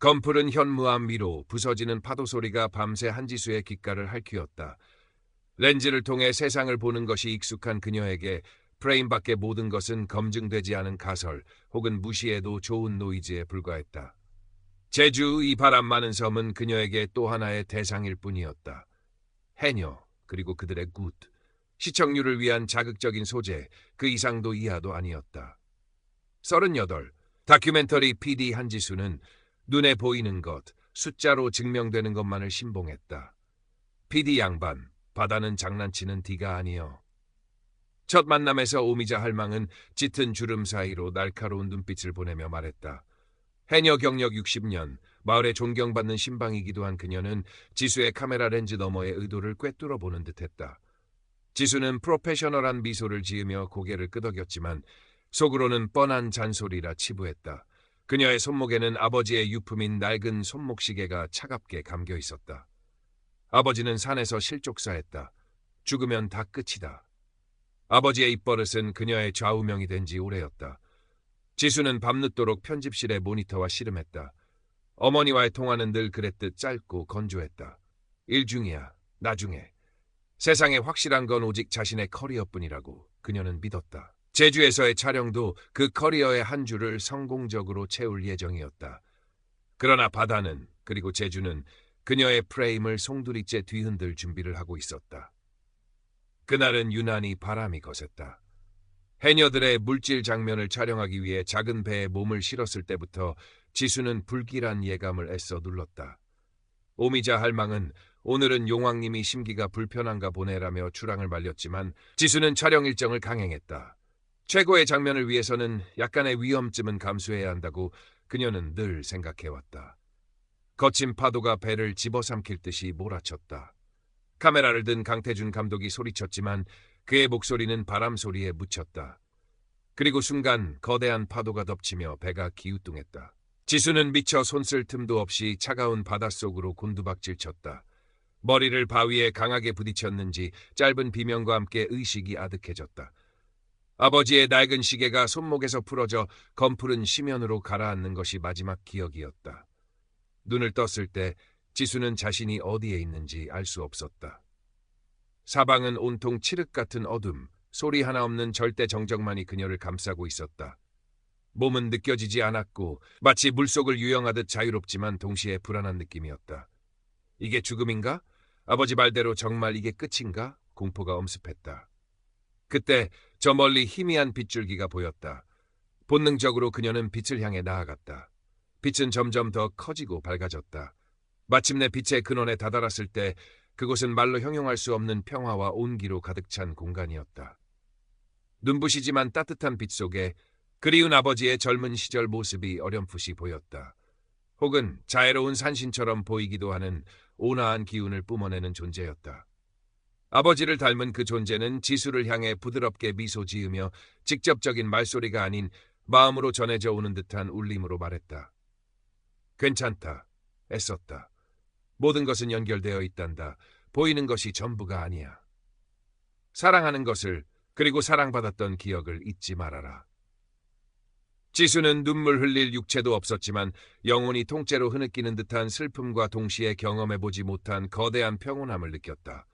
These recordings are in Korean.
검푸른 현무암 위로 부서지는 파도 소리가 밤새 한지수의 귓가를 핥히었다. 렌즈를 통해 세상을 보는 것이 익숙한 그녀에게 프레임 밖의 모든 것은 검증되지 않은 가설 혹은 무시해도 좋은 노이즈에 불과했다. 제주 이 바람 많은 섬은 그녀에게 또 하나의 대상일 뿐이었다. 해녀 그리고 그들의 굿, 시청률을 위한 자극적인 소재, 그 이상도 이하도 아니었다. 38, 다큐멘터리 PD 한지수는 눈에 보이는 것, 숫자로 증명되는 것만을 신봉했다. PD 양반, 바다는 장난치는 디가 아니여. 첫 만남에서 오미자 할망은 짙은 주름 사이로 날카로운 눈빛을 보내며 말했다. 해녀 경력 60년, 마을에 존경받는 신방이기도 한 그녀는 지수의 카메라 렌즈 너머의 의도를 꿰뚫어 보는 듯했다. 지수는 프로페셔널한 미소를 지으며 고개를 끄덕였지만 속으로는 뻔한 잔소리라 치부했다. 그녀의 손목에는 아버지의 유품인 낡은 손목시계가 차갑게 감겨 있었다. 아버지는 산에서 실족사했다. 죽으면 다 끝이다. 아버지의 입버릇은 그녀의 좌우명이 된 지 오래였다. 지수는 밤늦도록 편집실의 모니터와 씨름했다. 어머니와의 통화는 늘 그랬듯 짧고 건조했다. 일중이야, 나중에. 세상에 확실한 건 오직 자신의 커리어뿐이라고 그녀는 믿었다. 제주에서의 촬영도 그 커리어의 한 줄을 성공적으로 채울 예정이었다. 그러나 바다는, 그리고 제주는 그녀의 프레임을 송두리째 뒤흔들 준비를 하고 있었다. 그날은 유난히 바람이 거셌다. 해녀들의 물질 장면을 촬영하기 위해 작은 배에 몸을 실었을 때부터 지수는 불길한 예감을 애써 눌렀다. 오미자 할망은 오늘은 용왕님이 심기가 불편한가 보내라며 주랑을 말렸지만 지수는 촬영 일정을 강행했다. 최고의 장면을 위해서는 약간의 위험쯤은 감수해야 한다고 그녀는 늘 생각해왔다. 거친 파도가 배를 집어삼킬 듯이 몰아쳤다. 카메라를 든 강태준 감독이 소리쳤지만 그의 목소리는 바람 소리에 묻혔다. 그리고 순간 거대한 파도가 덮치며 배가 기우뚱했다. 지수는 미처 손쓸 틈도 없이 차가운 바닷속으로 곤두박질 쳤다. 머리를 바위에 강하게 부딪혔는지 짧은 비명과 함께 의식이 아득해졌다. 아버지의 낡은 시계가 손목에서 풀어져 검푸른 심연으로 가라앉는 것이 마지막 기억이었다. 눈을 떴을 때 지수는 자신이 어디에 있는지 알 수 없었다. 사방은 온통 칠흑 같은 어둠, 소리 하나 없는 절대 정적만이 그녀를 감싸고 있었다. 몸은 느껴지지 않았고 마치 물속을 유영하듯 자유롭지만 동시에 불안한 느낌이었다. 이게 죽음인가? 아버지 말대로 정말 이게 끝인가? 공포가 엄습했다. 그때 저 멀리 희미한 빗줄기가 보였다. 본능적으로 그녀는 빛을 향해 나아갔다. 빛은 점점 더 커지고 밝아졌다. 마침내 빛의 근원에 다다랐을 때 그곳은 말로 형용할 수 없는 평화와 온기로 가득 찬 공간이었다. 눈부시지만 따뜻한 빛 속에 그리운 아버지의 젊은 시절 모습이 어렴풋이 보였다. 혹은 자애로운 산신처럼 보이기도 하는 온화한 기운을 뿜어내는 존재였다. 아버지를 닮은 그 존재는 지수를 향해 부드럽게 미소 지으며 직접적인 말소리가 아닌 마음으로 전해져 오는 듯한 울림으로 말했다. 괜찮다. 애썼다. 모든 것은 연결되어 있단다. 보이는 것이 전부가 아니야. 사랑하는 것을, 그리고 사랑받았던 기억을 잊지 말아라. 지수는 눈물 흘릴 육체도 없었지만 영혼이 통째로 흐느끼는 듯한 슬픔과 동시에 경험해보지 못한 거대한 평온함을 느꼈다.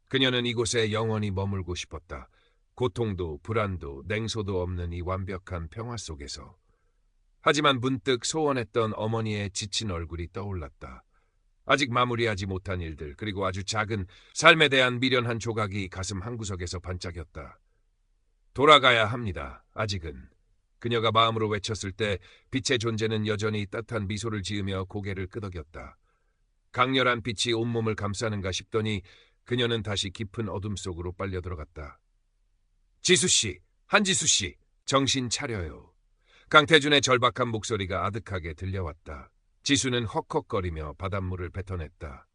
그녀는 이곳에 영원히 머물고 싶었다. 고통도 불안도 냉소도 없는 이 완벽한 평화 속에서. 하지만 문득 소원했던 어머니의 지친 얼굴이 떠올랐다. 아직 마무리하지 못한 일들, 그리고 아주 작은 삶에 대한 미련한 조각이 가슴 한구석에서 반짝였다. 돌아가야 합니다. 아직은. 그녀가 마음으로 외쳤을 때 빛의 존재는 여전히 따뜻한 미소를 지으며 고개를 끄덕였다. 강렬한 빛이 온몸을 감싸는가 싶더니 그녀는 다시 깊은 어둠 속으로 빨려 들어갔다. 지수씨, 한지수씨, 정신 차려요. 강태준의 절박한 목소리가 아득하게 들려왔다. 지수는 헉헉거리며 바닷물을 뱉어냈다.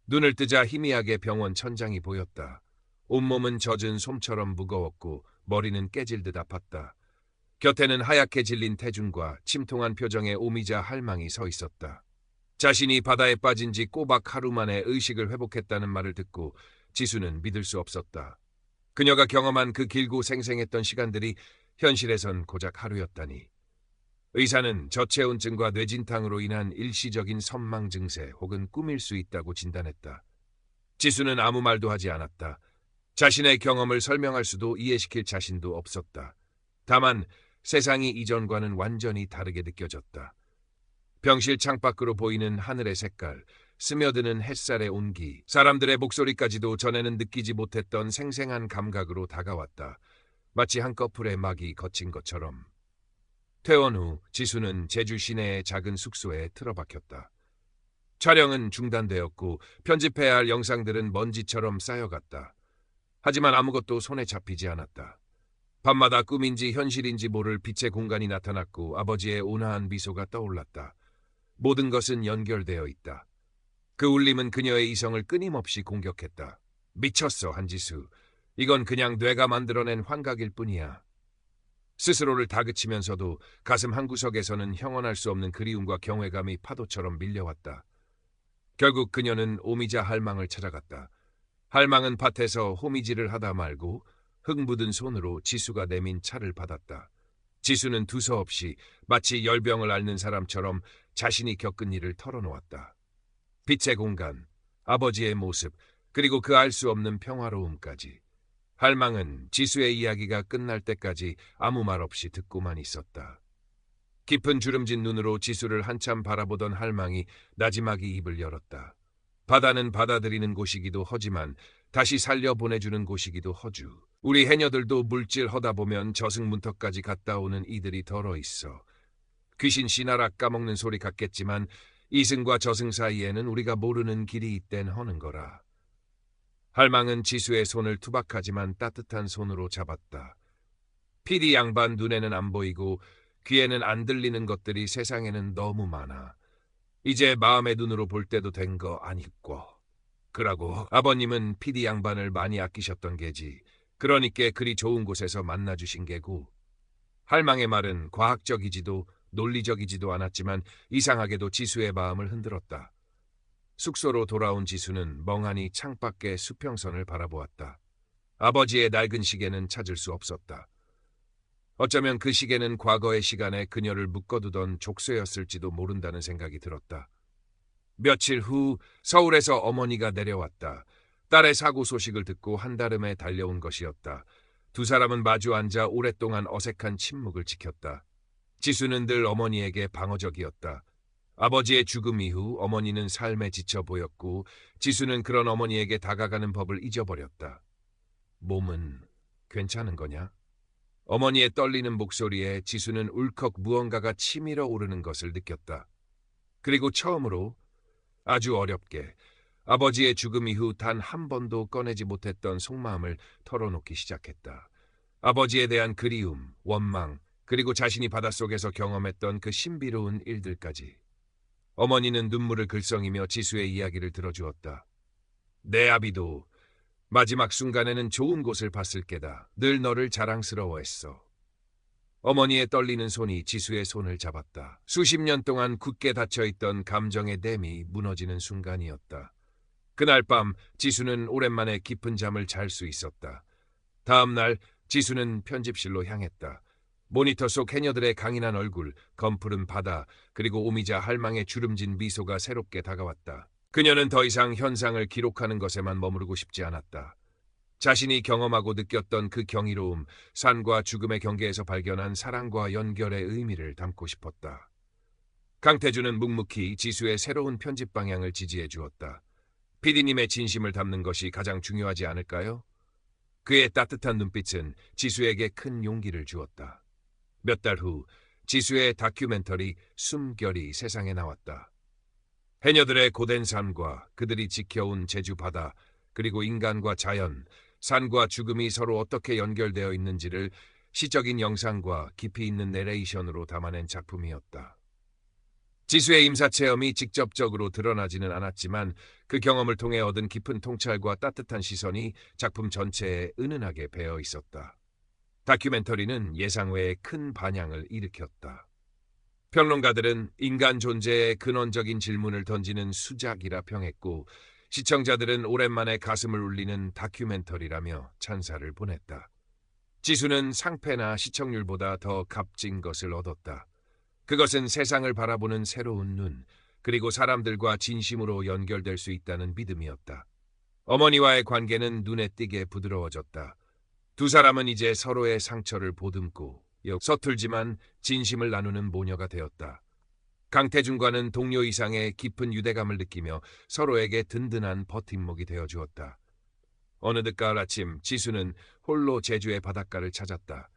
눈을 뜨자 희미하게 병원 천장이 보였다. 온몸은 젖은 솜처럼 무거웠고 머리는 깨질 듯 아팠다. 곁에는 하얗게 질린 태준과 침통한 표정의 오미자 할망이 서 있었다. 자신이 바다에 빠진 지 꼬박 하루 만에 의식을 회복했다는 말을 듣고 지수는 믿을 수 없었다. 그녀가 경험한 그 길고 생생했던 시간들이 현실에선 고작 하루였다니. 의사는 저체온증과 뇌진탕으로 인한 일시적인 선망 증세 혹은 꿈일 수 있다고 진단했다. 지수는 아무 말도 하지 않았다. 자신의 경험을 설명할 수도 이해시킬 자신도 없었다. 다만 세상이 이전과는 완전히 다르게 느껴졌다. 병실 창밖으로 보이는 하늘의 색깔, 스며드는 햇살의 온기, 사람들의 목소리까지도 전에는 느끼지 못했던 생생한 감각으로 다가왔다. 마치 한꺼풀의 막이 걷힌 것처럼. 퇴원 후 지수는 제주 시내의 작은 숙소에 틀어박혔다. 촬영은 중단되었고 편집해야 할 영상들은 먼지처럼 쌓여갔다. 하지만 아무것도 손에 잡히지 않았다. 밤마다 꿈인지 현실인지 모를 빛의 공간이 나타났고 아버지의 온화한 미소가 떠올랐다. 모든 것은 연결되어 있다. 그 울림은 그녀의 이성을 끊임없이 공격했다. 미쳤어, 한지수. 이건 그냥 뇌가 만들어낸 환각일 뿐이야. 스스로를 다그치면서도 가슴 한구석에서는 형언할 수 없는 그리움과 경외감이 파도처럼 밀려왔다. 결국 그녀는 오미자 할망을 찾아갔다. 할망은 밭에서 호미질을 하다 말고 흙 묻은 손으로 지수가 내민 차를 받았다. 지수는 두서없이 마치 열병을 앓는 사람처럼 자신이 겪은 일을 털어놓았다. 빛의 공간, 아버지의 모습, 그리고 그 알 수 없는 평화로움까지. 할망은 지수의 이야기가 끝날 때까지 아무 말 없이 듣고만 있었다. 깊은 주름진 눈으로 지수를 한참 바라보던 할망이 나지막이 입을 열었다. 바다는 받아들이는 곳이기도 하지만 다시 살려보내주는 곳이기도 허주. 우리 해녀들도 물질 허다 보면 저승문턱까지 갔다 오는 이들이 덜어 있어. 귀신 씨나락 까먹는 소리 같겠지만 이승과 저승 사이에는 우리가 모르는 길이 있댄 허는 거라. 할망은 지수의 손을 투박하지만 따뜻한 손으로 잡았다. PD 양반 눈에는 안 보이고 귀에는 안 들리는 것들이 세상에는 너무 많아. 이제 마음의 눈으로 볼 때도 된 거 아니꼬. 그러고 아버님은 PD 양반을 많이 아끼셨던 게지. 그러니까 그리 좋은 곳에서 만나주신 게고. 할망의 말은 과학적이지도 논리적이지도 않았지만 이상하게도 지수의 마음을 흔들었다. 숙소로 돌아온 지수는 멍하니 창밖의 수평선을 바라보았다. 아버지의 낡은 시계는 찾을 수 없었다. 어쩌면 그 시계는 과거의 시간에 그녀를 묶어두던 족쇄였을지도 모른다는 생각이 들었다. 며칠 후 서울에서 어머니가 내려왔다. 딸의 사고 소식을 듣고 한달음에 달려온 것이었다. 두 사람은 마주 앉아 오랫동안 어색한 침묵을 지켰다. 지수는 늘 어머니에게 방어적이었다. 아버지의 죽음 이후 어머니는 삶에 지쳐 보였고 지수는 그런 어머니에게 다가가는 법을 잊어버렸다. 몸은 괜찮은 거냐? 어머니의 떨리는 목소리에 지수는 울컥 무언가가 치밀어 오르는 것을 느꼈다. 그리고 처음으로 아주 어렵게 아버지의 죽음 이후 단 한 번도 꺼내지 못했던 속마음을 털어놓기 시작했다. 아버지에 대한 그리움, 원망, 그리고 자신이 바닷속에서 경험했던 그 신비로운 일들까지. 어머니는 눈물을 글썽이며 지수의 이야기를 들어주었다. 내 아비도 마지막 순간에는 좋은 곳을 봤을 게다. 늘 너를 자랑스러워했어. 어머니의 떨리는 손이 지수의 손을 잡았다. 수십 년 동안 굳게 닫혀있던 감정의 댐이 무너지는 순간이었다. 그날 밤 지수는 오랜만에 깊은 잠을 잘 수 있었다. 다음 날 지수는 편집실로 향했다. 모니터 속 해녀들의 강인한 얼굴, 검푸른 바다, 그리고 오미자 할망의 주름진 미소가 새롭게 다가왔다. 그녀는 더 이상 현상을 기록하는 것에만 머무르고 싶지 않았다. 자신이 경험하고 느꼈던 그 경이로움, 산과 죽음의 경계에서 발견한 사랑과 연결의 의미를 담고 싶었다. 강태주는 묵묵히 지수의 새로운 편집 방향을 지지해 주었다. PD님의 진심을 담는 것이 가장 중요하지 않을까요? 그의 따뜻한 눈빛은 지수에게 큰 용기를 주었다. 몇 달 후 지수의 다큐멘터리 숨결이 세상에 나왔다. 해녀들의 고된 삶과 그들이 지켜온 제주 바다, 그리고 인간과 자연, 산과 죽음이 서로 어떻게 연결되어 있는지를 시적인 영상과 깊이 있는 내레이션으로 담아낸 작품이었다. 지수의 임사체험이 직접적으로 드러나지는 않았지만 그 경험을 통해 얻은 깊은 통찰과 따뜻한 시선이 작품 전체에 은은하게 배어 있었다. 다큐멘터리는 예상 외의 큰 반향을 일으켰다. 평론가들은 인간 존재의 근원적인 질문을 던지는 수작이라 평했고 시청자들은 오랜만에 가슴을 울리는 다큐멘터리라며 찬사를 보냈다. 지수는 상패나 시청률보다 더 값진 것을 얻었다. 그것은 세상을 바라보는 새로운 눈, 그리고 사람들과 진심으로 연결될 수 있다는 믿음이었다. 어머니와의 관계는 눈에 띄게 부드러워졌다. 두 사람은 이제 서로의 상처를 보듬고 서툴지만 진심을 나누는 모녀가 되었다. 강태준과는 동료 이상의 깊은 유대감을 느끼며 서로에게 든든한 버팀목이 되어 주었다. 어느덧 가을 아침, 지수는 홀로 제주의 바닷가를 찾았다.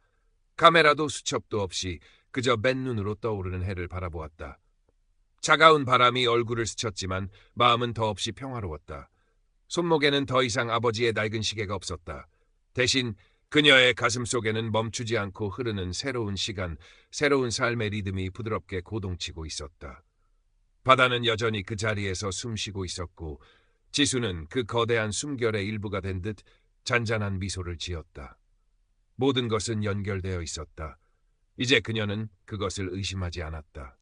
카메라도 수첩도 없이 그저 맨눈으로 떠오르는 해를 바라보았다. 차가운 바람이 얼굴을 스쳤지만 마음은 더없이 평화로웠다. 손목에는 더 이상 아버지의 낡은 시계가 없었다. 대신 그녀의 가슴 속에는 멈추지 않고 흐르는 새로운 시간, 새로운 삶의 리듬이 부드럽게 고동치고 있었다. 바다는 여전히 그 자리에서 숨쉬고 있었고 지수는 그 거대한 숨결의 일부가 된 듯 잔잔한 미소를 지었다. 모든 것은 연결되어 있었다. 이제 그녀는 그것을 의심하지 않았다.